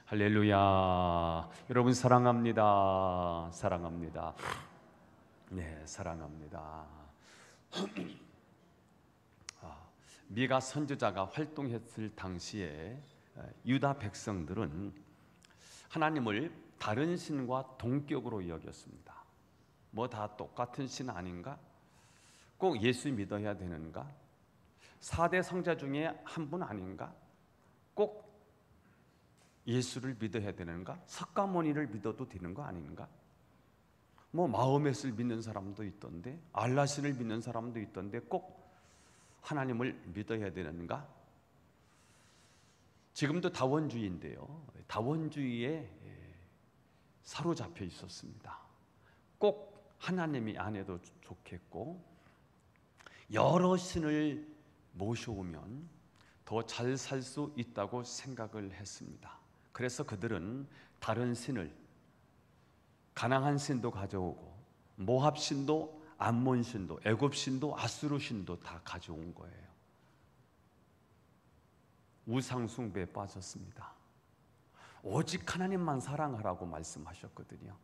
할렐루야. 여러분 사랑합니다. 사랑합니다. 네, 사랑합니다. 미가 선지자가 활동했을 당시에 유다 백성들은 하나님을 다른 신과 동격으로 여겼습니다. 뭐 다 똑같은 신 아닌가? 꼭 예수 믿어야 되는가? 4대 성자 중에 한 분 아닌가? 꼭 예수를 믿어야 되는가? 석가모니를 믿어도 되는 거 아닌가? 뭐 마호멧을 믿는 사람도 있던데, 알라신을 믿는 사람도 있던데 꼭 하나님을 믿어야 되는가? 지금도 다원주의인데요, 다원주의에 사로잡혀 있었습니다. 꼭 하나님이 안 해도 좋겠고, 여러 신을 모셔오면 더 잘 살 수 있다고 생각을 했습니다. 그래서 그들은 다른 신을, 가나안 신도 가져오고 모압 신도, 암몬 신도, 애굽 신도, 아수르 신도 다 가져온 거예요. 우상 숭배에 빠졌습니다. 오직 하나님만 사랑하라고 말씀하셨거든요.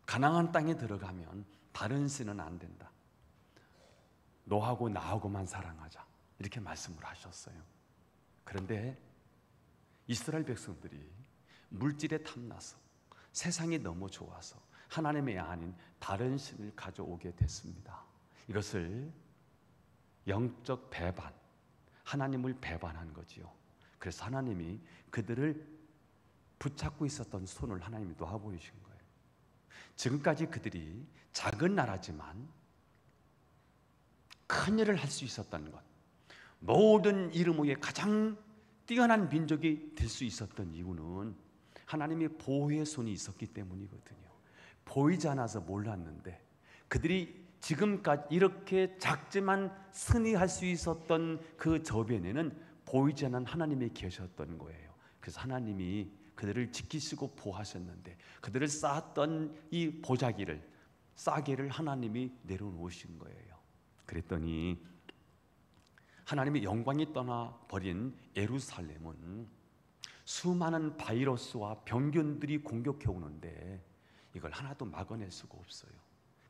가나안 땅에 들어가면 다른 신은 안 된다. 너하고 나하고만 사랑하자, 이렇게 말씀을 하셨어요. 그런데 이스라엘 백성들이 물질에 탐나서, 세상이 너무 좋아서 하나님이 아닌 다른 신을 가져오게 됐습니다. 이것을 영적 배반, 하나님을 배반한 거지요. 그래서 하나님이 그들을 붙잡고 있었던 손을 하나님이 놓아보이신 거예요. 지금까지 그들이 작은 나라지만 큰 일을 할 수 있었던 것, 모든 이름 위에 가장 뛰어난 민족이 될 수 있었던 이유는 하나님의 보호의 손이 있었기 때문이거든요. 보이지 않아서 몰랐는데, 그들이 지금까지 이렇게 작지만 승리할 수 있었던 그 저변에는 보이지 않는 하나님이 계셨던 거예요. 그래서 하나님이 그들을 지키시고 보호하셨는데, 그들을 쌓았던 이 보자기를, 싸개를 하나님이 내려놓으신 거예요. 그랬더니 하나님의 영광이 떠나버린 예루살렘은 수많은 바이러스와 병균들이 공격해 오는데 이걸 하나도 막아낼 수가 없어요.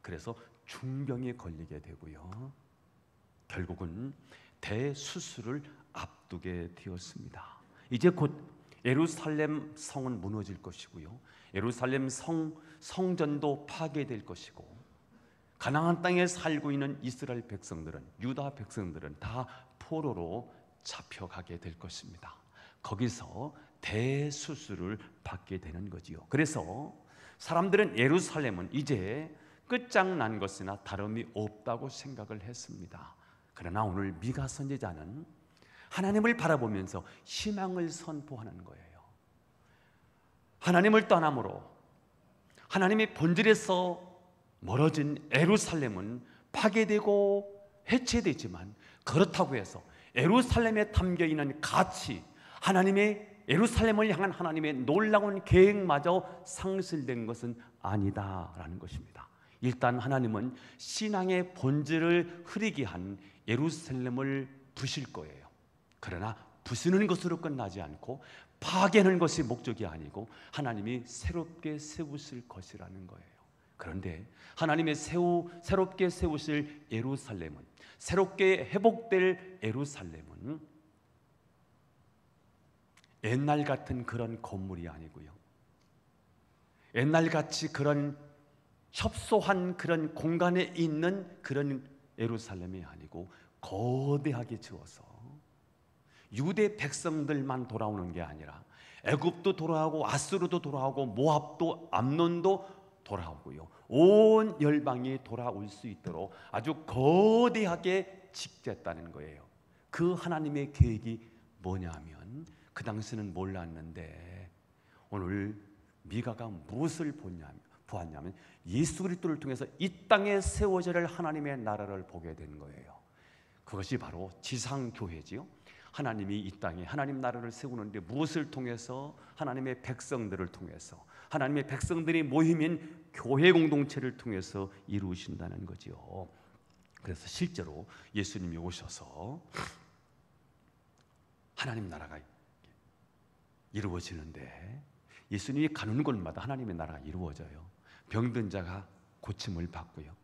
그래서 중병에 걸리게 되고요, 결국은 대수술을 앞두게 되었습니다. 이제 곧 예루살렘 성은 무너질 것이고요, 예루살렘 성전도 파괴될 것이고, 가나안 땅에 살고 있는 이스라엘 백성들은, 유다 백성들은 다 포로로 잡혀가게 될 것입니다. 거기서 대수술을 받게 되는 거지요. 그래서 사람들은 예루살렘은 이제 끝장난 것이나 다름이 없다고 생각을 했습니다. 그러나 오늘 미가 선지자는 하나님을 바라보면서 희망을 선포하는 거예요. 하나님을 떠남으로 하나님의 본질에서 멀어진 예루살렘은 파괴되고 해체되지만, 그렇다고 해서 예루살렘에 담겨있는 가치, 하나님의 예루살렘을 향한 하나님의 놀라운 계획마저 상실된 것은 아니다라는 것입니다. 일단 하나님은 신앙의 본질을 흐리게 한 예루살렘을 부실 거예요. 그러나 부수는 것으로 끝나지 않고 파괴하는 것이 목적이 아니고 하나님이 새롭게 세우실 것이라는 거예요. 그런데 하나님의 새롭게 세우실 예루살렘은, 새롭게 회복될 예루살렘은 옛날 같은 그런 건물이 아니고요, 옛날같이 그런 협소한 그런 공간에 있는 그런 예루살렘이 아니고, 거대하게 지어서 유대 백성들만 돌아오는 게 아니라 애굽도 돌아오고 아수르도 돌아오고 모압도, 암논도 돌아오고요, 온 열방이 돌아올 수 있도록 아주 거대하게 짓겠다는 거예요. 그 하나님의 계획이 뭐냐면, 그 당시는 몰랐는데 오늘 미가가 무엇을 보았냐면 예수 그리스도를 통해서 이 땅에 세워질 하나님의 나라를 보게 된 거예요. 그것이 바로 지상교회지요. 하나님이 이 땅에 하나님 나라를 세우는데 무엇을 통해서? 하나님의 백성들을 통해서, 하나님의 백성들이 모임인 교회 공동체를 통해서 이루신다는 거지요. 그래서 실제로 예수님이 오셔서 하나님 나라가 이루어지는데, 예수님이 가는 곳마다 하나님의 나라가 이루어져요. 병든 자가 고침을 받고요,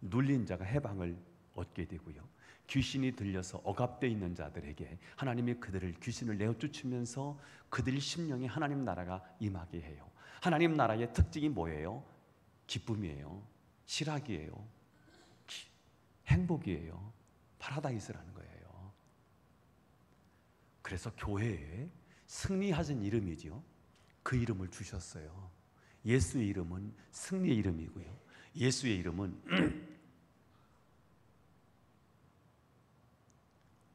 눌린 자가 해방을 얻게 되고요, 귀신이 들려서 억압되어 있는 자들에게 하나님이 그들을 귀신을 내어쫓으면서 그들 심령에 하나님 나라가 임하게 해요. 하나님 나라의 특징이 뭐예요? 기쁨이에요. 실학이에요. 행복이에요. 파라다이스라는 거예요. 그래서 교회에 승리하신 이름이죠. 그 이름을 주셨어요. 예수의 이름은 승리의 이름이고요, 예수의 이름은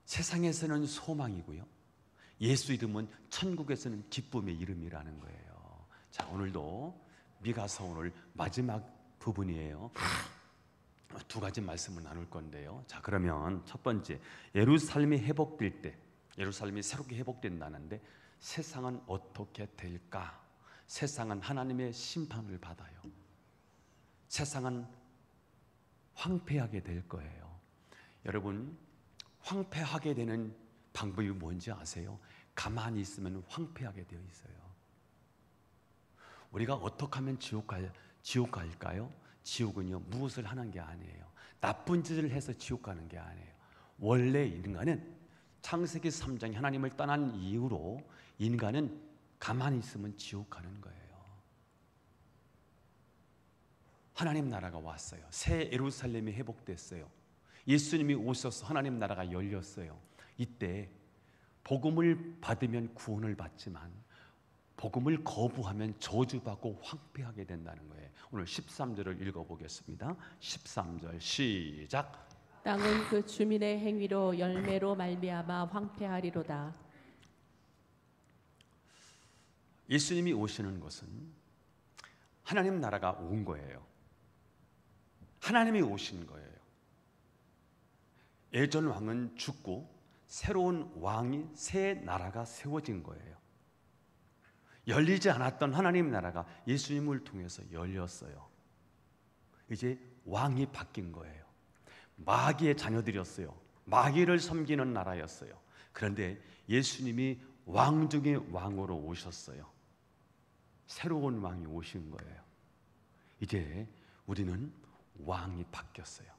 세상에서는 소망이고요, 예수 이름은 천국에서는 기쁨의 이름이라는 거예요. 자, 오늘도 미가서 오늘 마지막 부분이에요. 두 가지 말씀을 나눌 건데요. 자, 그러면 첫 번째, 예루살렘이 회복될 때, 예루살렘이 새롭게 회복된다는데 세상은 어떻게 될까? 세상은 하나님의 심판을 받아요. 세상은 황폐하게 될 거예요. 여러분, 황폐하게 되는 방법이 뭔지 아세요? 가만히 있으면 황폐하게 되어 있어요. 우리가 어떻게 하면 지옥 갈까요? 지옥은요, 무엇을 하는 게 아니에요. 나쁜 짓을 해서 지옥 가는 게 아니에요. 원래 인간은 창세기 3장에 하나님을 떠난 이후로 인간은 가만히 있으면 지옥 가는 거예요. 하나님 나라가 왔어요. 새 예루살렘이 회복됐어요. 예수님이 오셔서 하나님 나라가 열렸어요. 이때 복음을 받으면 구원을 받지만 복음을 거부하면 저주받고 황폐하게 된다는 거예요. 오늘 13절을 읽어보겠습니다. 13절 시작. 땅은 그 주민의 행위로 열매로 말미암아 황폐하리로다. 예수님이 오시는 것은 하나님 나라가 온 거예요. 하나님이 오신 거예요. 예전 왕은 죽고 새로운 왕이, 새 나라가 세워진 거예요. 열리지 않았던 하나님 나라가 예수님을 통해서 열렸어요. 이제 왕이 바뀐 거예요. 마귀의 자녀들이었어요. 마귀를 섬기는 나라였어요. 그런데 예수님이 왕 중에 왕으로 오셨어요. 새로운 왕이 오신 거예요. 이제 우리는 왕이 바뀌었어요.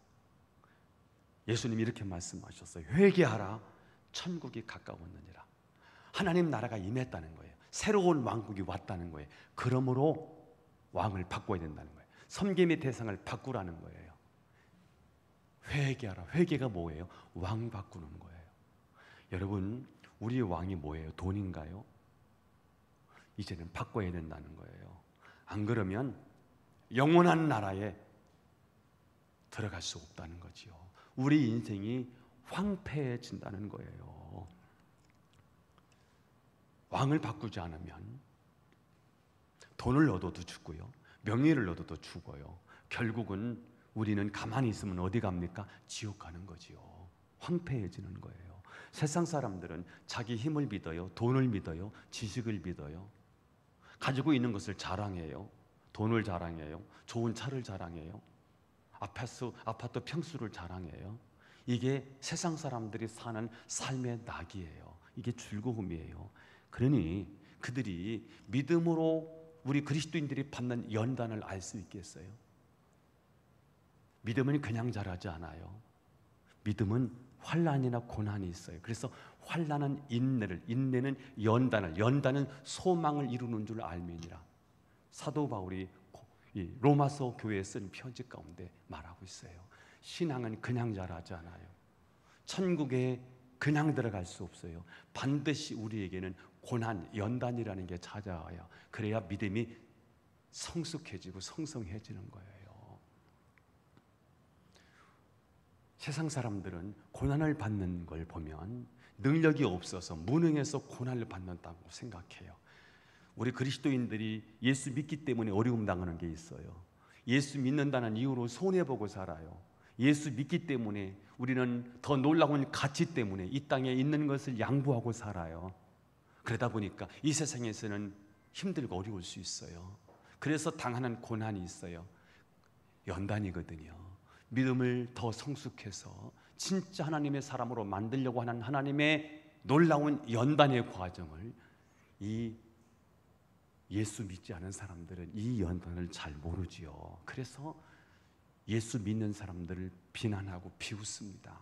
예수님이 이렇게 말씀하셨어요. 회개하라, 천국이 가까웠느니라. 하나님 나라가 임했다는 거예요. 새로운 왕국이 왔다는 거예요. 그러므로 왕을 바꿔야 된다는 거예요. 섬김의 대상을 바꾸라는 거예요. 회개하라. 회개가 뭐예요? 왕 바꾸는 거예요. 여러분, 우리의 왕이 뭐예요? 돈인가요? 이제는 바꿔야 된다는 거예요. 안 그러면 영원한 나라에 들어갈 수 없다는 거지요. 우리 인생이 황폐해진다는 거예요. 왕을 바꾸지 않으면 돈을 얻어도 죽고요, 명예를 얻어도 죽어요. 결국은 우리는 가만히 있으면 어디 갑니까? 지옥 가는 거지요. 황폐해지는 거예요. 세상 사람들은 자기 힘을 믿어요, 돈을 믿어요, 지식을 믿어요. 가지고 있는 것을 자랑해요. 돈을 자랑해요. 좋은 차를 자랑해요. 아파트 평수를 자랑해요. 이게 세상 사람들이 사는 삶의 낙이에요. 이게 즐거움이에요. 그러니 그들이 믿음으로 우리 그리스도인들이 받는 연단을 알 수 있겠어요? 믿음은 그냥 자라지 않아요. 믿음은 환난이나 고난이 있어요. 그래서 환난은 인내를, 인내는 연단을, 연단은 소망을 이루는 줄 알미니라. 사도 바울이 이 로마서 교회에 쓴 편지 가운데 말하고 있어요. 신앙은 그냥 자라지 않아요. 천국에 그냥 들어갈 수 없어요. 반드시 우리에게는 고난, 연단이라는 게 찾아와요. 그래야 믿음이 성숙해지고 성성해지는 거예요. 세상 사람들은 고난을 받는 걸 보면 능력이 없어서 무능해서 고난을 받는다고 생각해요. 우리 그리스도인들이 예수 믿기 때문에 어려움 당하는 게 있어요. 예수 믿는다는 이유로 손해보고 살아요. 예수 믿기 때문에 우리는 더 놀라운 가치 때문에 이 땅에 있는 것을 양보하고 살아요. 그러다 보니까 이 세상에서는 힘들고 어려울 수 있어요. 그래서 당하는 고난이 있어요. 연단이거든요. 믿음을 더 성숙해서 진짜 하나님의 사람으로 만들려고 하는 하나님의 놀라운 연단의 과정을 이 예수 믿지 않은 사람들은 이 연단을 잘 모르지요. 그래서 예수 믿는 사람들을 비난하고 비웃습니다.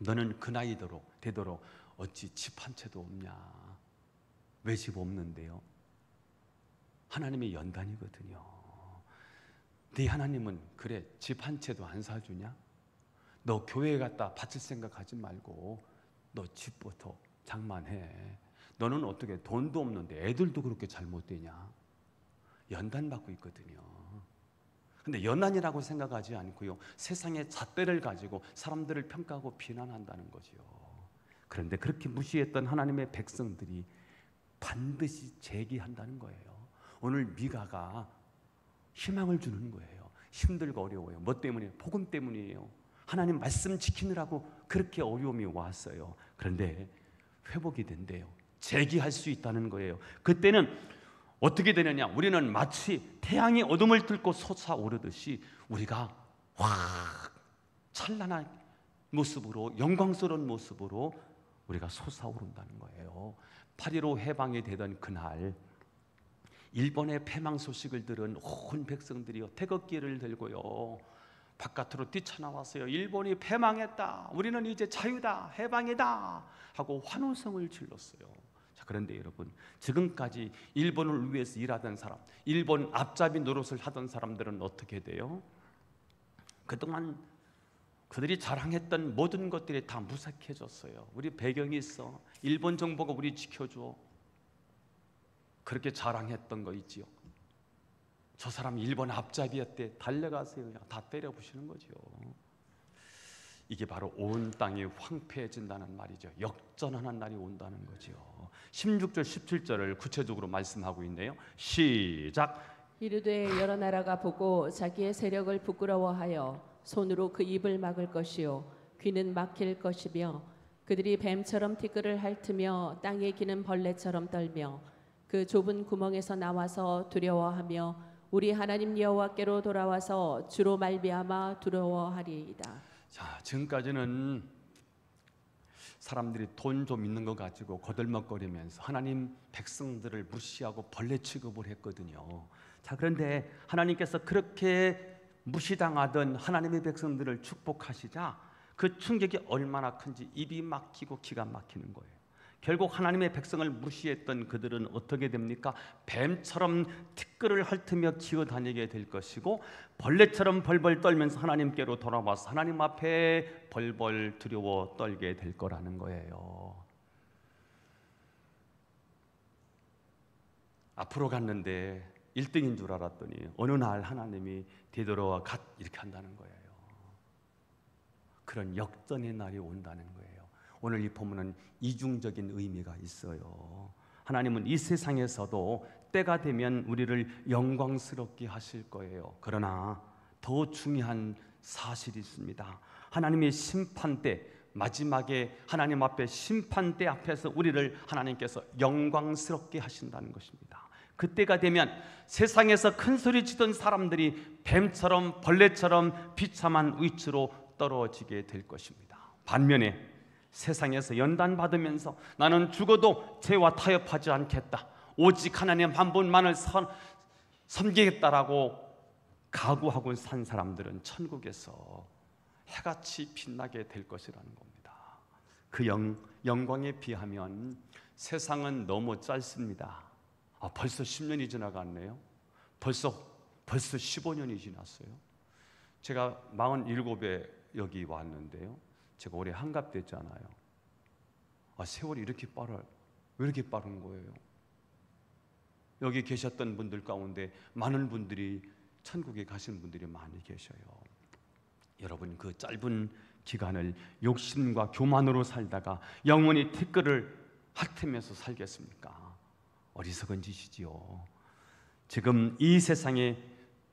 너는 그 나이 되도록 어찌 집 한 채도 없냐? 왜 집 없는데요? 하나님의 연단이거든요. 네 하나님은 그래 집 한 채도 안 사주냐? 너 교회 갔다 바칠 생각하지 말고 너 집부터 장만해. 너는 어떻게 돈도 없는데 애들도 그렇게 잘못되냐? 연단받고 있거든요. 근데 연단이라고 생각하지 않고요, 세상의 잣대를 가지고 사람들을 평가하고 비난한다는 거지요. 그런데 그렇게 무시했던 하나님의 백성들이 반드시 재기한다는 거예요. 오늘 미가가 희망을 주는 거예요. 힘들고 어려워요. 뭐 때문에? 복음 때문이에요. 하나님 말씀 지키느라고 그렇게 어려움이 왔어요. 그런데 회복이 된대요. 재기할 수 있다는 거예요. 그때는 어떻게 되느냐? 우리는 마치 태양이 어둠을 뚫고 솟아오르듯이 우리가 확 찬란한 모습으로, 영광스러운 모습으로 우리가 솟아오른다는 거예요. 8.15 해방이 되던 그날 일본의 패망 소식을 들은 온 백성들이요 태극기를 들고요 바깥으로 뛰쳐나왔어요. 일본이 패망했다, 우리는 이제 자유다, 해방이다 하고 환호성을 질렀어요. 자, 그런데 여러분, 지금까지 일본을 위해서 일하던 사람, 일본 앞잡이 노릇을 하던 사람들은 어떻게 돼요? 그동안 그들이 자랑했던 모든 것들이 다 무색해졌어요. 우리 배경이 있어, 일본 정부가 우리 지켜줘, 그렇게 자랑했던 거 있지요. 저 사람 일본 앞잡이였대, 달려가세요. 그냥 다 때려부시는 거죠. 이게 바로 온 땅이 황폐해진다는 말이죠. 역전하는 날이 온다는 거죠. 16절 17절을 구체적으로 말씀하고 있네요. 시작. 이르되 여러 나라가 보고 자기의 세력을 부끄러워하여 손으로 그 입을 막을 것이요 귀는 막힐 것이며 그들이 뱀처럼 티끌을 핥으며 땅에 기는 벌레처럼 떨며 그 좁은 구멍에서 나와서 두려워하며 우리 하나님 여호와께로 돌아와서 주로 말미암아 두려워하리이다. 자, 지금까지는 사람들이 돈 좀 있는 거 가지고 거들먹거리면서 하나님 백성들을 무시하고 벌레 취급을 했거든요. 자, 그런데 하나님께서 그렇게 무시당하던 하나님의 백성들을 축복하시자 그 충격이 얼마나 큰지 입이 막히고 기가 막히는 거예요. 결국 하나님의 백성을 무시했던 그들은 어떻게 됩니까? 뱀처럼 티끌을 핥으며 기어다니게 될 것이고 벌레처럼 벌벌 떨면서 하나님께로 돌아와서 하나님 앞에 벌벌 두려워 떨게 될 거라는 거예요. 앞으로 갔는데 1등인 줄 알았더니 어느 날 하나님이 되돌아와 갓 이렇게 한다는 거예요. 그런 역전의 날이 온다는 거예요. 오늘 이 본문은 이중적인 의미가 있어요. 하나님은 이 세상에서도 때가 되면 우리를 영광스럽게 하실 거예요. 그러나 더 중요한 사실이 있습니다. 하나님의 심판때, 마지막에 하나님 앞에 심판대 앞에서 우리를 하나님께서 영광스럽게 하신다는 것입니다. 그때가 되면 세상에서 큰 소리 치던 사람들이 뱀처럼 벌레처럼 비참한 위치로 떨어지게 될 것입니다. 반면에 세상에서 연단받으면서 나는 죽어도 죄와 타협하지 않겠다, 오직 하나님 한 분만을 섬기겠다라고 각오하고 산 사람들은 천국에서 해같이 빛나게 될 것이라는 겁니다. 그 영광에 비하면 세상은 너무 짧습니다. 벌써 10년이 지나갔네요. 벌써 15년이 지났어요. 제가 47에 여기 왔는데요, 제가 올해 한갑됐잖아요. 세월이 이렇게 빨라요. 왜 이렇게 빠른 거예요? 여기 계셨던 분들 가운데 많은 분들이 천국에 가신 분들이 많이 계셔요. 여러분, 그 짧은 기간을 욕심과 교만으로 살다가 영원히 티끌을 핥으면서 살겠습니까? 어리석은 짓이지요. 지금 이 세상에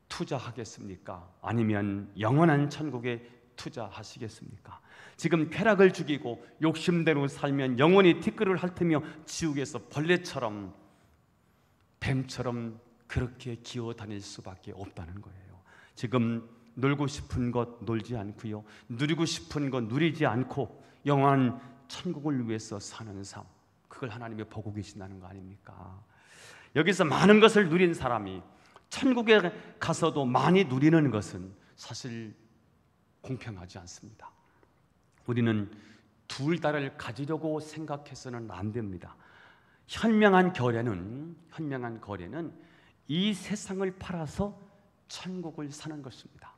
투자하겠습니까? 아니면 영원한 천국에 투자하시겠습니까? 지금 쾌락을 죽이고 욕심대로 살면 영원히 티끌을 핥으며 지옥에서 벌레처럼 뱀처럼 그렇게 기어다닐 수밖에 없다는 거예요. 지금 놀고 싶은 것 놀지 않고요, 누리고 싶은 것 누리지 않고 영원한 천국을 위해서 사는 삶, 그걸 하나님이 보고 계신다는 거 아닙니까? 여기서 많은 것을 누린 사람이 천국에 가서도 많이 누리는 것은 사실 공평하지 않습니다. 우리는 둘 다를 가지려고 생각해서는 안 됩니다. 현명한 거래는 이 세상을 팔아서 천국을 사는 것입니다.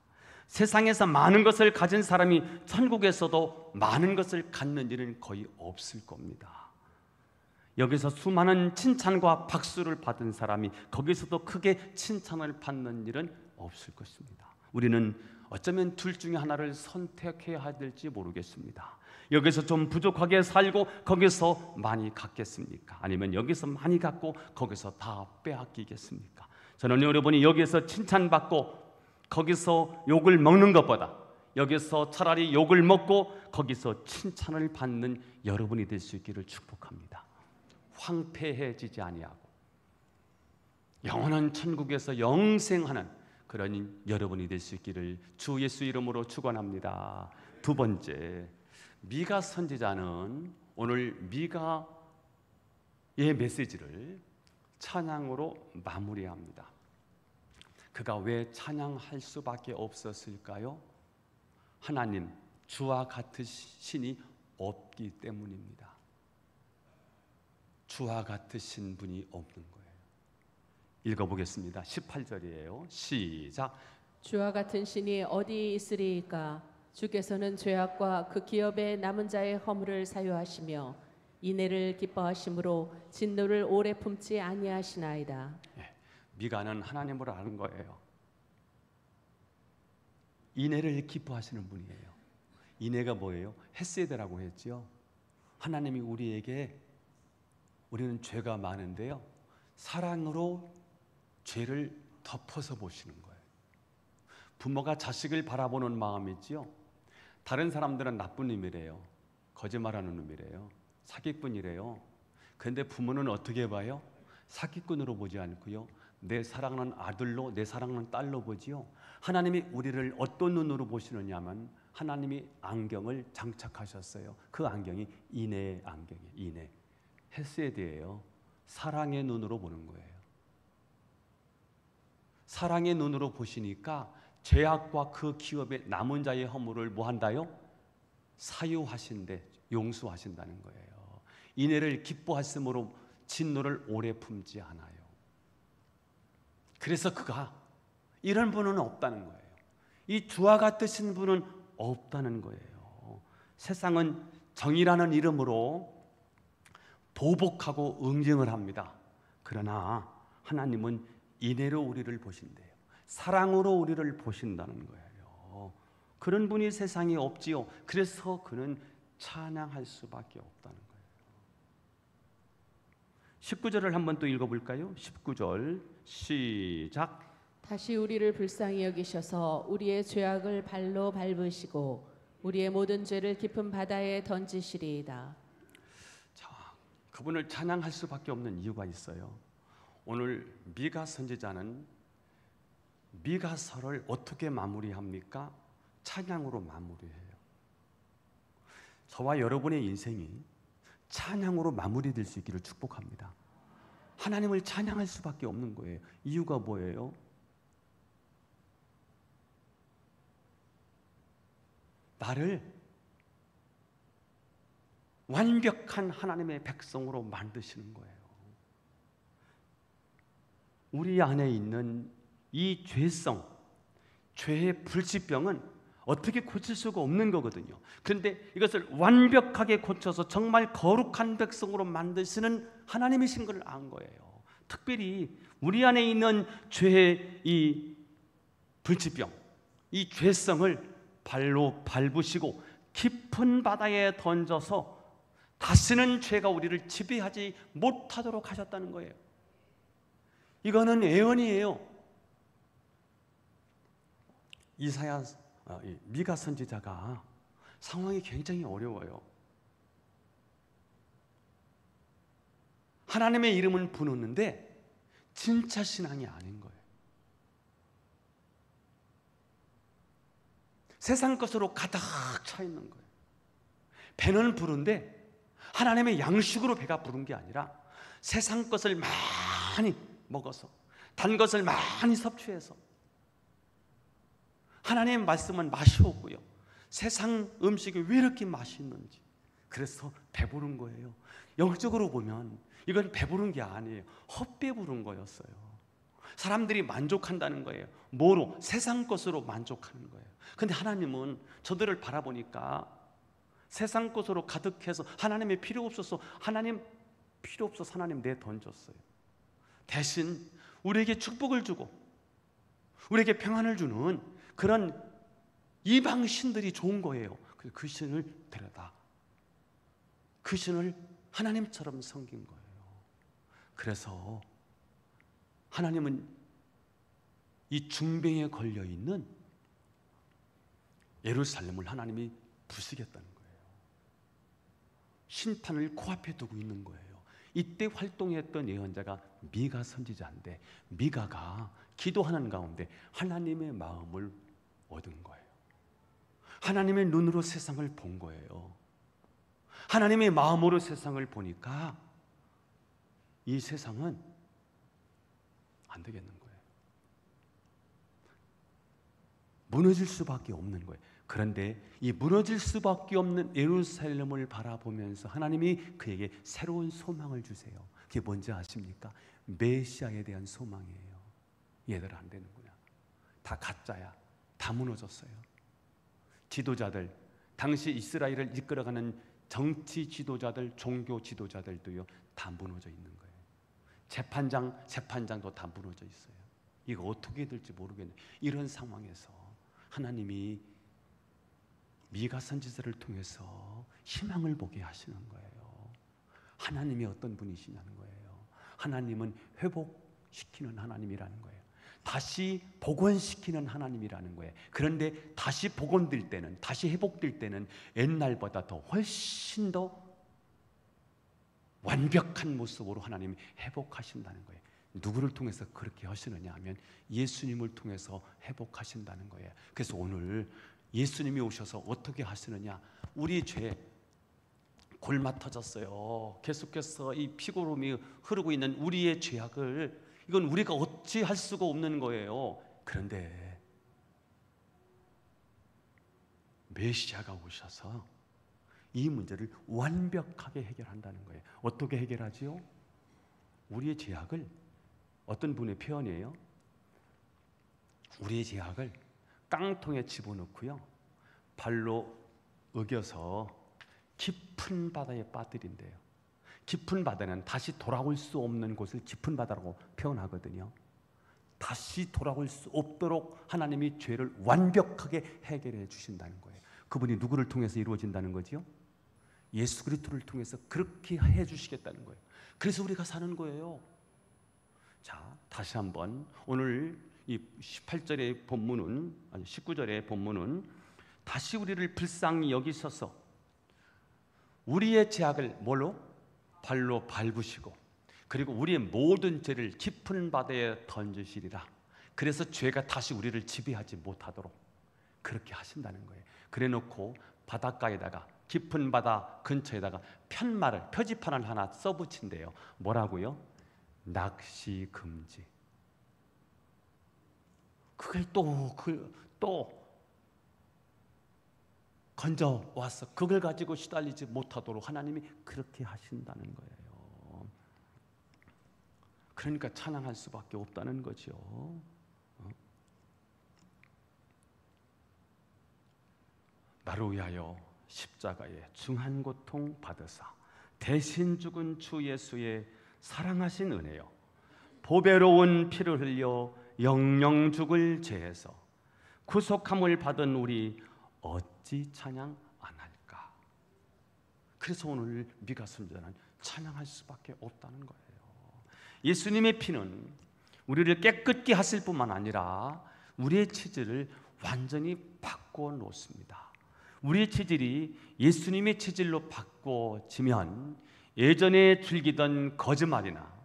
세상에서 많은 것을 가진 사람이 천국에서도 많은 것을 갖는 일은 거의 없을 겁니다. 여기서 수많은 칭찬과 박수를 받은 사람이 거기서도 크게 칭찬을 받는 일은 없을 것입니다. 우리는 어쩌면 둘 중에 하나를 선택해야 될지 모르겠습니다. 여기서 좀 부족하게 살고 거기서 많이 갖겠습니까? 아니면 여기서 많이 갖고 거기서 다 빼앗기겠습니까? 저는 여러분이 여기서 칭찬받고 거기서 욕을 먹는 것보다 여기서 차라리 욕을 먹고 거기서 칭찬을 받는 여러분이 될 수 있기를 축복합니다. 황폐해지지 아니하고 영원한 천국에서 영생하는 그런 여러분이 될 수 있기를 주 예수 이름으로 축원합니다. 두 번째, 미가 선지자는 오늘 미가의 메시지를 찬양으로 마무리합니다. 그가 왜 찬양할 수밖에 없었을까요? 하나님, 주와 같으신 없기 때문입니다. 주와 같으신 분이 없는 거예요. 읽어보겠습니다. 18절이에요. 시작. 주와 같은 신이 어디 있으리이까? 주께서는 죄악과 그 기업의 남은 자의 허물을 사유하시며 인애를 기뻐하심으로 진노를 오래 품지 아니하시나이다. 미가는 하나님을 아는 거예요. 인애를 기뻐하시는 분이에요. 인애가 뭐예요? 헤세드라고 했죠. 하나님이 우리는 죄가 많은데요, 사랑으로 죄를 덮어서 보시는 거예요. 부모가 자식을 바라보는 마음이지요. 다른 사람들은 나쁜 놈이래요. 거짓말하는 놈이래요. 사기꾼이래요. 그런데 부모는 어떻게 봐요? 사기꾼으로 보지 않고요, 내 사랑하는 아들로, 내 사랑하는 딸로 보지요. 하나님이 우리를 어떤 눈으로 보시느냐 하면 하나님이 안경을 장착하셨어요. 그 안경이 인애의 안경이에요. 인애. 헤세드예요. 사랑의 눈으로 보는 거예요. 사랑의 눈으로 보시니까 죄악과 그 기업의 남은 자의 허물을 뭐 한다요? 사유하신대, 용서하신다는 거예요. 인애를 기뻐하심으로 진노를 오래 품지 않아요. 그래서 그가 이런 분은 없다는 거예요. 이 주와 같으신 분은 없다는 거예요. 세상은 정의라는 이름으로 보복하고 응징을 합니다. 그러나 하나님은 인애로 우리를 보신대요. 사랑으로 우리를 보신다는 거예요. 그런 분이 세상에 없지요. 그래서 그는 찬양할 수밖에 없다는 거예요. 19절을 한번 또 읽어볼까요? 19절 시작. 다시 우리를 불쌍히 여기셔서 우리의 죄악을 발로 밟으시고 우리의 모든 죄를 깊은 바다에 던지시리이다. 자, 그분을 찬양할 수밖에 없는 이유가 있어요. 오늘 미가 선지자는 미가서를 어떻게 마무리합니까? 찬양으로 마무리해요. 저와 여러분의 인생이 찬양으로 마무리될 수 있기를 축복합니다. 하나님을 찬양할 수밖에 없는 거예요. 이유가 뭐예요? 나를 완벽한 하나님의 백성으로 만드시는 거예요. 우리 안에 있는 이 죄성, 죄의 불치병은 어떻게 고칠 수가 없는 거거든요. 그런데 이것을 완벽하게 고쳐서 정말 거룩한 백성으로 만드시는 하나님이신 걸 안 거예요. 특별히 우리 안에 있는 죄의 이 불치병, 이 죄성을 발로 밟으시고 깊은 바다에 던져서 다시는 죄가 우리를 지배하지 못하도록 하셨다는 거예요. 이거는 예언이에요. 미가 선지자가 상황이 굉장히 어려워요. 하나님의 이름은 부르는데 진짜 신앙이 아닌 거예요. 세상 것으로 가득 차 있는 거예요. 배는 부른데 하나님의 양식으로 배가 부른 게 아니라 세상 것을 많이 먹어서, 단 것을 많이 섭취해서 하나님의 말씀은 맛이 없고요, 세상 음식이 왜 이렇게 맛있는지, 그래서 배부른 거예요. 영적으로 보면 이건 배부른 게 아니에요. 헛배부른 거였어요. 사람들이 만족한다는 거예요. 뭐로? 세상 것으로 만족하는 거예요. 근데 하나님은 저들을 바라보니까 세상 것으로 가득해서 하나님의 필요 없어서, 하나님 내던졌어요. 대신 우리에게 축복을 주고 우리에게 평안을 주는 그런 이방 신들이 좋은 거예요. 그 신을 데려다, 그 신을 하나님처럼 섬긴 거예요. 그래서 하나님은 이 중병에 걸려 있는 예루살렘을 하나님이 부수겠다는 거예요. 심판을 코앞에 두고 있는 거예요. 이때 활동했던 예언자가 미가 선지자인데, 미가가 기도하는 가운데 하나님의 마음을 얻은 거예요. 하나님의 눈으로 세상을 본 거예요. 하나님의 마음으로 세상을 보니까 이 세상은 안 되겠는 거예요. 무너질 수밖에 없는 거예요. 그런데 이 무너질 수밖에 없는 예루살렘을 바라보면서 하나님이 그에게 새로운 소망을 주세요. 그게 뭔지 아십니까? 메시아에 대한 소망이에요. 얘들아, 안 되는구나. 다 가짜야. 다 무너졌어요. 지도자들, 당시 이스라엘을 이끌어가는 정치 지도자들, 종교 지도자들도요, 다 무너져 있는 거예요. 재판장도 다 무너져 있어요. 이거 어떻게 될지 모르겠네요. 이런 상황에서 하나님이 미가 선지자를 통해서 희망을 보게 하시는 거예요. 하나님이 어떤 분이시냐는 거예요. 하나님은 회복시키는 하나님이라는 거예요. 다시 복원시키는 하나님이라는 거예요. 그런데 다시 복원될 때는, 다시 회복될 때는 옛날보다 더 훨씬 더 완벽한 모습으로 하나님이 회복하신다는 거예요. 누구를 통해서 그렇게 하시느냐 하면 예수님을 통해서 회복하신다는 거예요. 그래서 오늘 예수님이 오셔서 어떻게 하시느냐, 우리 죄 골마 터졌어요. 계속해서 이 피고름이 흐르고 있는 우리의 죄악을, 이건 우리가 어찌 할 수가 없는 거예요. 그런데 메시아가 오셔서 이 문제를 완벽하게 해결한다는 거예요. 어떻게 해결하지요? 우리의 죄악을, 어떤 분의 표현이에요? 우리의 죄악을 깡통에 집어넣고요, 발로 어겨서 깊은 바다에 빠뜨린대요. 깊은 바다는 다시 돌아올 수 없는 곳을 깊은 바다라고 표현하거든요. 다시 돌아올 수 없도록 하나님이 죄를 완벽하게 해결해 주신다는 거예요. 그분이 누구를 통해서 이루어진다는 거지요? 예수 그리스도를 통해서 그렇게 해 주시겠다는 거예요. 그래서 우리가 사는 거예요. 자, 다시 한번 오늘 이 18절의 본문은, 아니 19절의 본문은 다시 우리를 불쌍히 여기셔서 우리의 죄악을 뭘로? 발로 밟으시고, 그리고 우리의 모든 죄를 깊은 바다에 던지시리라. 그래서 죄가 다시 우리를 지배하지 못하도록 그렇게 하신다는 거예요. 그래 놓고 바닷가에다가, 깊은 바다 근처에다가 표지판을 하나 써붙인대요. 뭐라고요? 낚시 금지. 그걸 또 건져 와서 그걸 가지고 시달리지 못하도록 하나님이 그렇게 하신다는 거예요. 그러니까 찬양할 수밖에 없다는 거죠. 나를 위하여 십자가에 중한 고통 받으사 대신 죽은 주 예수의 사랑하신 은혜요, 보배로운 피를 흘려 영영 죽을 죄에서 구속함을 받은 우리 어찌 찬양 안 할까? 그래서 오늘 미가 선지자는 찬양할 수밖에 없다는 거예요. 예수님의 피는 우리를 깨끗게 하실 뿐만 아니라 우리의 체질을 완전히 바꾸어 놓습니다. 우리의 체질이 예수님의 체질로 바꿔지면 예전에 즐기던 거짓말이나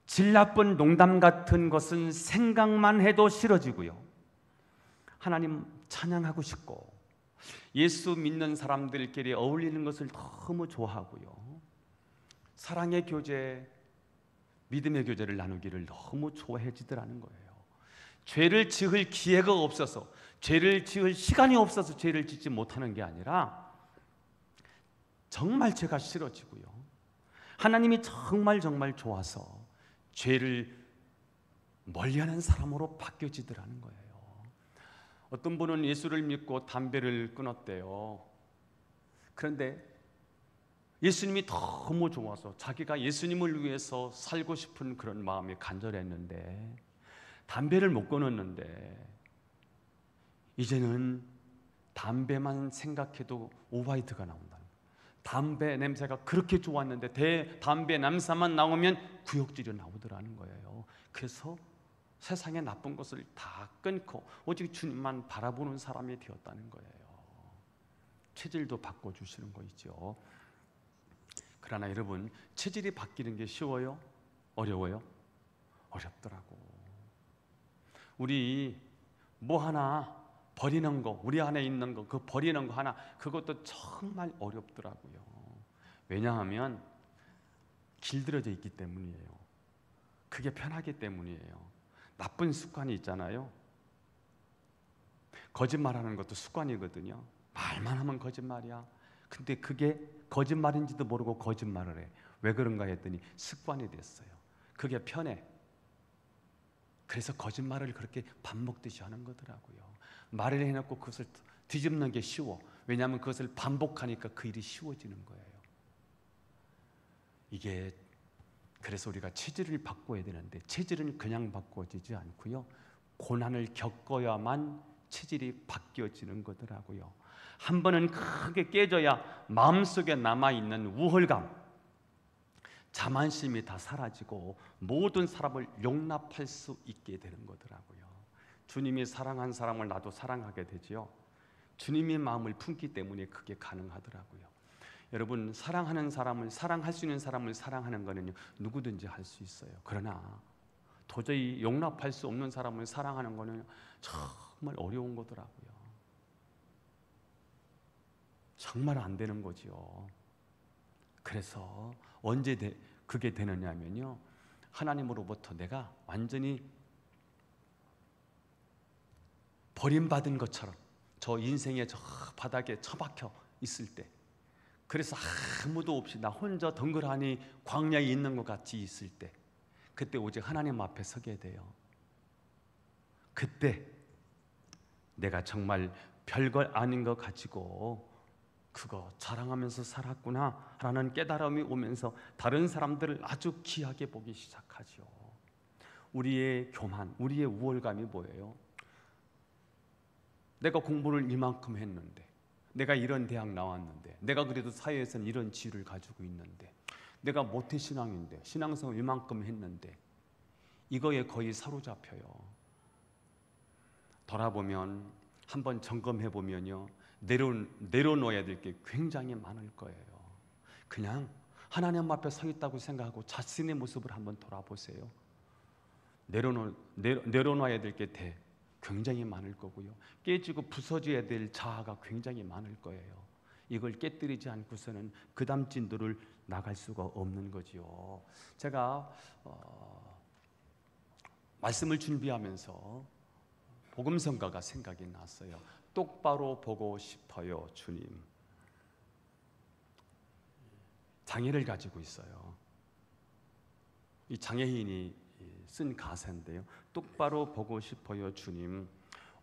질 나쁜 농담 같은 것은 생각만 해도 싫어지고요, 하나님 찬양하고 싶고 예수 믿는 사람들끼리 어울리는 것을 너무 좋아하고요. 사랑의 교제, 믿음의 교제를 나누기를 너무 좋아해지더라는 거예요. 죄를 지을 기회가 없어서, 죄를 지을 시간이 없어서 죄를 짓지 못하는 게 아니라 정말 죄가 싫어지고요. 하나님이 정말 좋아서 죄를 멀리하는 사람으로 바뀌어지더라는 거예요. 어떤 분은 예수를 믿고 담배를 끊었대요. 그런데 예수님이 너무 좋아서 자기가 예수님을 위해서 살고 싶은 그런 마음이 간절했는데 담배를 못 끊었는데 이제는 담배만 생각해도 오바이트가 나온다. 담배 냄새가 그렇게 좋았는데 담배 냄새만 나오면 구역질이 나오더라는 거예요. 그래서 세상의 나쁜 것을 다 끊고 오직 주님만 바라보는 사람이 되었다는 거예요. 체질도 바꿔주시는 거 있죠. 그러나 여러분, 체질이 바뀌는 게 쉬워요? 어려워요? 어렵더라고. 우리 뭐 하나 버리는 거, 우리 안에 있는 거, 그 버리는 거 하나, 그것도 정말 어렵더라고요. 왜냐하면 길들여져 있기 때문이에요. 그게 편하기 때문이에요. 나쁜 습관이 있잖아요. 거짓말하는 것도 습관이거든요. 말만 하면 거짓말이야. 근데 그게 거짓말인지도 모르고 거짓말을 해. 왜 그런가 했더니 습관이 됐어요. 그게 편해. 그래서 거짓말을 그렇게 밥 먹듯이 하는 거더라고요. 말을 해놓고 그것을 뒤집는 게 쉬워. 왜냐하면 그것을 반복하니까 그 일이 쉬워지는 거예요. 이게 그래서 우리가 체질을 바꿔야 되는데 체질은 그냥 바꿔지지 않고요. 고난을 겪어야만 체질이 바뀌어지는 거더라고요. 한 번은 크게 깨져야 마음속에 남아있는 우월감, 자만심이 다 사라지고 모든 사람을 용납할 수 있게 되는 거더라고요. 주님이 사랑한 사람을 나도 사랑하게 되지요. 주님의 마음을 품기 때문에 그게 가능하더라고요. 여러분, 사랑하는 사람을, 사랑할 수 있는 사람을 사랑하는 거는요, 누구든지 할 수 있어요. 그러나 도저히 용납할 수 없는 사람을 사랑하는 거는 정말 어려운 거더라고요. 정말 안 되는 거지요. 그래서 언제 그게 되느냐면요, 하나님으로부터 내가 완전히 버림받은 것처럼 저 인생의 저 바닥에 처박혀 있을 때, 그래서 아무도 없이 나 혼자 덩그러니 광야에 있는 것 같이 있을 때, 그때 오직 하나님 앞에 서게 돼요. 그때 내가 정말 별걸 아닌 거 가지고 그거 자랑하면서 살았구나 라는 깨달음이 오면서 다른 사람들을 아주 귀하게 보기 시작하죠. 우리의 교만, 우리의 우월감이 뭐예요? 내가 공부를 이만큼 했는데, 내가 이런 대학 나왔는데, 내가 그래도 사회에서는 이런 지위를 가지고 있는데, 내가 모태신앙인데, 신앙생활 이만큼 했는데, 이거에 거의 사로잡혀요. 돌아보면, 한번 점검해 보면요, 내려놓아야 될 게 굉장히 많을 거예요. 그냥 하나님 앞에 서 있다고 생각하고 자신의 모습을 한번 돌아보세요. 내려놔야 될 게 굉장히 많을 거고요. 깨지고 부서져야 될 자아가 굉장히 많을 거예요. 이걸 깨뜨리지 않고서는 그 다음 진도를 나갈 수가 없는 거지요. 제가 말씀을 준비하면서 복음성가가 생각이 났어요. 똑바로 보고 싶어요, 주님. 장애를 가지고 있어요. 이 장애인이 쓴 가사인데요. 똑바로 보고 싶어요, 주님.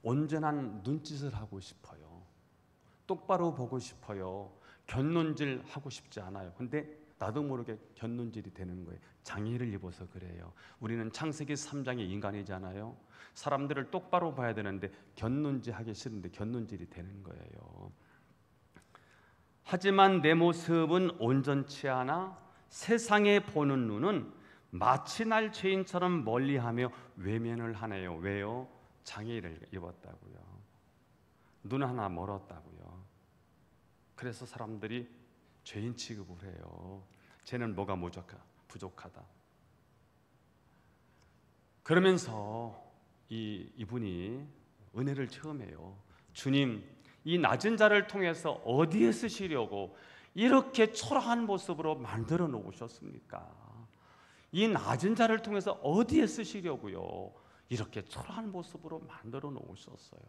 온전한 눈짓을 하고 싶어요. 똑바로 보고 싶어요. 곁눈질 하고 싶지 않아요. 근데 나도 모르게 곁눈질이 되는 거예요. 장애를 입어서 그래요. 우리는 창세기 3장의 인간이잖아요. 사람들을 똑바로 봐야 되는데 곁눈질 하기 싫은데 곁눈질이 되는 거예요. 하지만 내 모습은 온전치 않아 세상에 보는 눈은 마치 날 죄인처럼 멀리하며 외면을 하네요. 왜요? 장애를 입었다고요. 눈 하나 멀었다고요. 그래서 사람들이 죄인 취급을 해요. 쟤는 뭐가 부족하다. 그러면서 이분이 은혜를 체험해요. 주님, 이 낮은 자를 통해서 어디에 쓰시려고 이렇게 초라한 모습으로 만들어 놓으셨습니까? 이 낮은 자를 통해서 어디에 쓰시려고요? 이렇게 초라한 모습으로 만들어 놓으셨어요.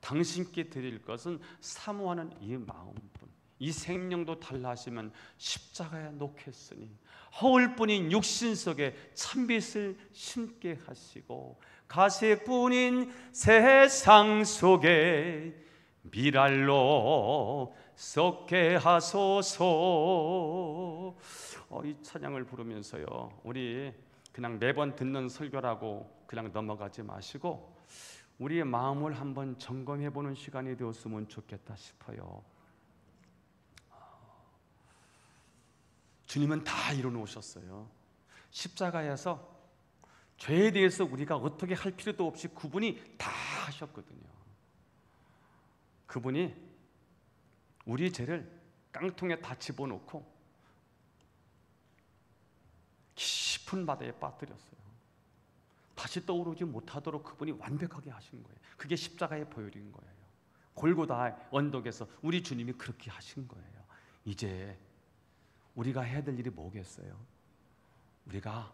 당신께 드릴 것은 사모하는 이 마음뿐. 이 생명도 달라하시면 십자가에 놓겠으니 허울뿐인 육신 속에 참빛을 심게 하시고 가시뿐인 세상 속에 미랄로 썩게 하소서. 이 찬양을 부르면서요, 우리 그냥 매번 듣는 설교라고 그냥 넘어가지 마시고 우리의 마음을 한번 점검해 보는 시간이 되었으면 좋겠다 싶어요. 주님은 다 이뤄놓으셨어요. 십자가에서 죄에 대해서 우리가 어떻게 할 필요도 없이 그분이 다 하셨거든요. 그분이 우리 죄를 깡통에 다 집어넣고 깊은 바다에 빠뜨렸어요. 다시 떠오르지 못하도록 그분이 완벽하게 하신 거예요. 그게 십자가의 보혈인 거예요. 골고다 언덕에서 우리 주님이 그렇게 하신 거예요. 이제 우리가 해야 될 일이 뭐겠어요? 우리가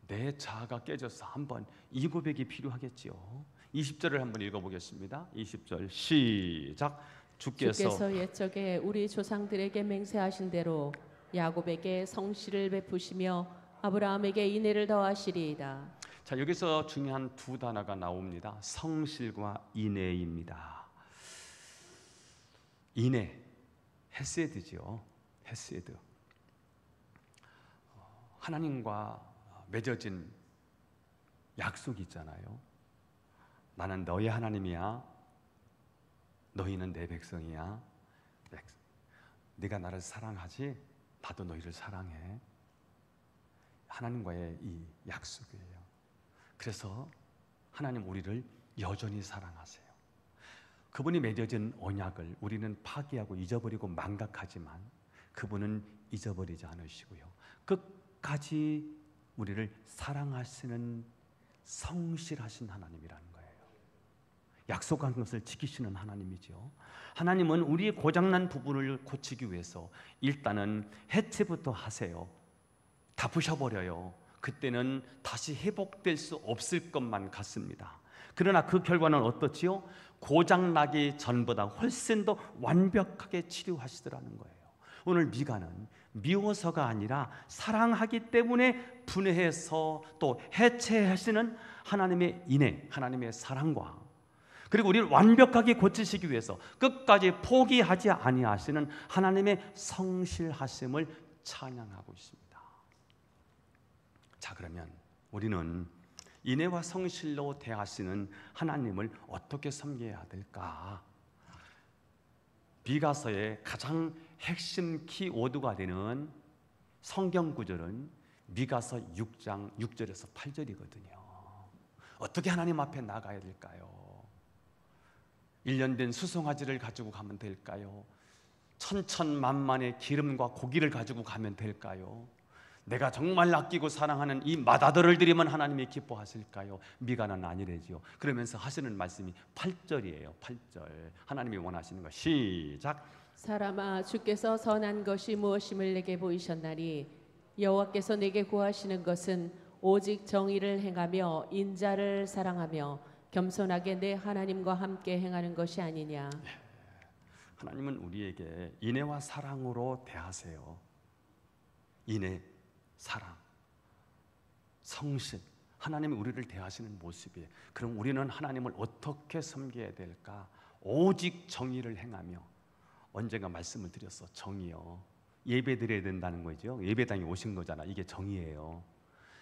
내 자아가 깨져서 한번 이 고백이 필요하겠지요. 20절을 한번 읽어보겠습니다. 20절 시작. 주께서 옛적에 우리 조상들에게 맹세하신 대로 야곱에게 성실을 베푸시며 아브라함에게 인애를 더하시리이다. 자, 여기서 중요한 두 단어가 나옵니다. 성실과 인애입니다. 인애, 헤세드죠. 헤세드. 하나님과 맺어진 약속이 있잖아요. 나는 너희 하나님이야. 너희는 내 백성이야. 네가 나를 사랑하지? 나도 너희를 사랑해. 하나님과의 이 약속이에요. 그래서 하나님 우리를 여전히 사랑하세요. 그분이 맺어진 언약을 우리는 파기하고 잊어버리고 망각하지만 그분은 잊어버리지 않으시고요. 끝까지 우리를 사랑하시는 성실하신 하나님이라는 거예요. 약속한 것을 지키시는 하나님이죠. 하나님은 우리의 고장난 부분을 고치기 위해서 일단은 해체부터 하세요. 다 부셔버려요. 그때는 다시 회복될 수 없을 것만 같습니다. 그러나 그 결과는 어떻지요? 고장나기 전보다 훨씬 더 완벽하게 치료하시더라는 거예요. 오늘 미가는 미워서가 아니라 사랑하기 때문에 분해해서 또 해체하시는 하나님의 인애, 하나님의 사랑과 그리고 우리를 완벽하게 고치시기 위해서 끝까지 포기하지 아니하시는 하나님의 성실하심을 찬양하고 있습니다. 자, 그러면 우리는 인애와 성실로 대하시는 하나님을 어떻게 섬겨야 될까? 미가서의 가장 핵심 키워드가 되는 성경 구절은 미가서 6장 6절에서 8절이거든요. 어떻게 하나님 앞에 나가야 될까요? 1년 된 수송아지를 가지고 가면 될까요? 천천만만의 기름과 고기를 가지고 가면 될까요? 내가 정말 아끼고 사랑하는 이 맏아들을 드리면 하나님이 기뻐하실까요? 미가는 아니래지요. 그러면서 하시는 말씀이 8절이에요. 8절. 하나님이 원하시는 거 시작. 사람아, 주께서 선한 것이 무엇임을 내게 보이셨나니 여호와께서 내게 구하시는 것은 오직 정의를 행하며 인자를 사랑하며 겸손하게 내 하나님과 함께 행하는 것이 아니냐. 하나님은 우리에게 인애와 사랑으로 대하세요. 인애, 사랑, 성실, 하나님이 우리를 대하시는 모습이에요. 그럼 우리는 하나님을 어떻게 섬겨야 될까? 오직 정의를 행하며, 언젠가 말씀을 드렸어. 정의요. 예배 드려야 된다는 거죠. 예배당에 오신 거잖아. 이게 정의예요.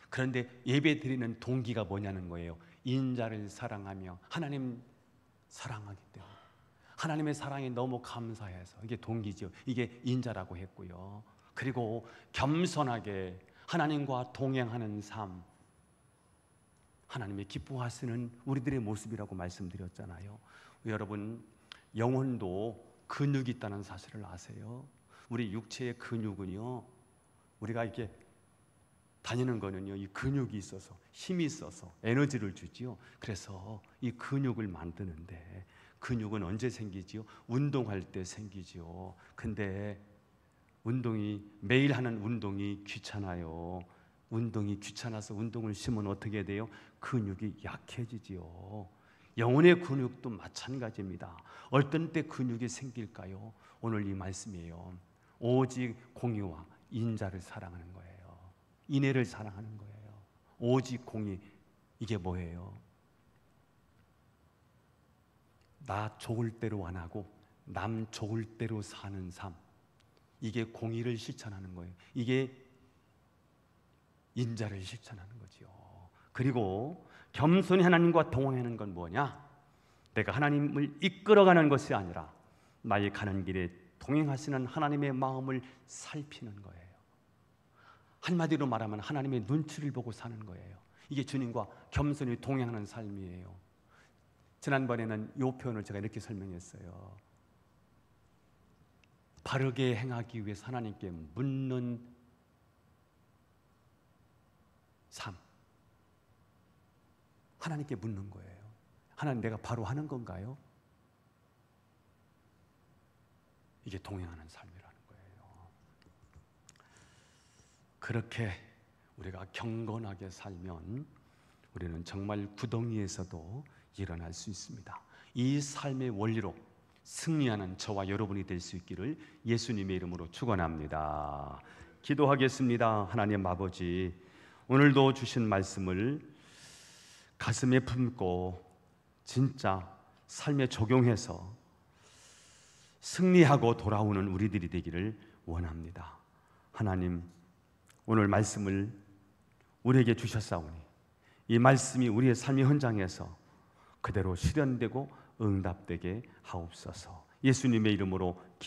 그런데 예배 드리는 동기가 뭐냐는 거예요. 인자를 사랑하며 하나님 사랑하기 때문에 하나님의 사랑이 너무 감사해서 이게 동기죠. 이게 인자라고 했고요. 그리고 겸손하게 하나님과 동행하는 삶, 하나님이 기뻐하시는 우리들의 모습이라고 말씀드렸잖아요. 여러분, 영혼도 근육이 있다는 사실을 아세요? 우리 육체의 근육은요, 우리가 이렇게 다니는 거는요, 이 근육이 있어서 힘이 있어서 에너지를 주지요. 그래서 이 근육을 만드는데 근육은 언제 생기지요? 운동할 때 생기지요. 근데 매일 하는 운동이 귀찮아요. 운동이 귀찮아서 운동을 쉬면 어떻게 돼요? 근육이 약해지지요. 영혼의 근육도 마찬가지입니다. 어떤 때 근육이 생길까요? 오늘 이 말씀이에요. 오직 공의와 인자를 사랑하는 거예요. 인애를 사랑하는 거예요. 오직 공의, 이게 뭐예요? 나 좋을 대로 안 하고 남 좋을 대로 사는 삶, 이게 공의를 실천하는 거예요. 이게 인자를 실천하는 거지요. 그리고 겸손히 하나님과 동행하는 건 뭐냐? 내가 하나님을 이끌어가는 것이 아니라 나의 가는 길에 동행하시는 하나님의 마음을 살피는 거예요. 한마디로 말하면 하나님의 눈치를 보고 사는 거예요. 이게 주님과 겸손히 동행하는 삶이에요. 지난번에는 이 표현을 제가 이렇게 설명했어요. 바르게 행하기 위해서 하나님께 묻는 삶. 하나님께 묻는 거예요. 하나님, 내가 바로 하는 건가요? 이게 동행하는 삶이라는 거예요. 그렇게 우리가 경건하게 살면 우리는 정말 구덩이에서도 일어날 수 있습니다. 이 삶의 원리로 승리하는 저와 여러분이 될 수 있기를 예수님의 이름으로 축원합니다. 기도하겠습니다. 하나님 아버지, 오늘도 주신 말씀을 가슴에 품고 진짜 삶에 적용해서 승리하고 돌아오는 우리들이 되기를 원합니다. 하나님, 오늘 말씀을 우리에게 주셨사오니 이 말씀이 우리의 삶의 현장에서 그대로 실현되고 응답되게 하옵소서. 예수님의 이름으로 기도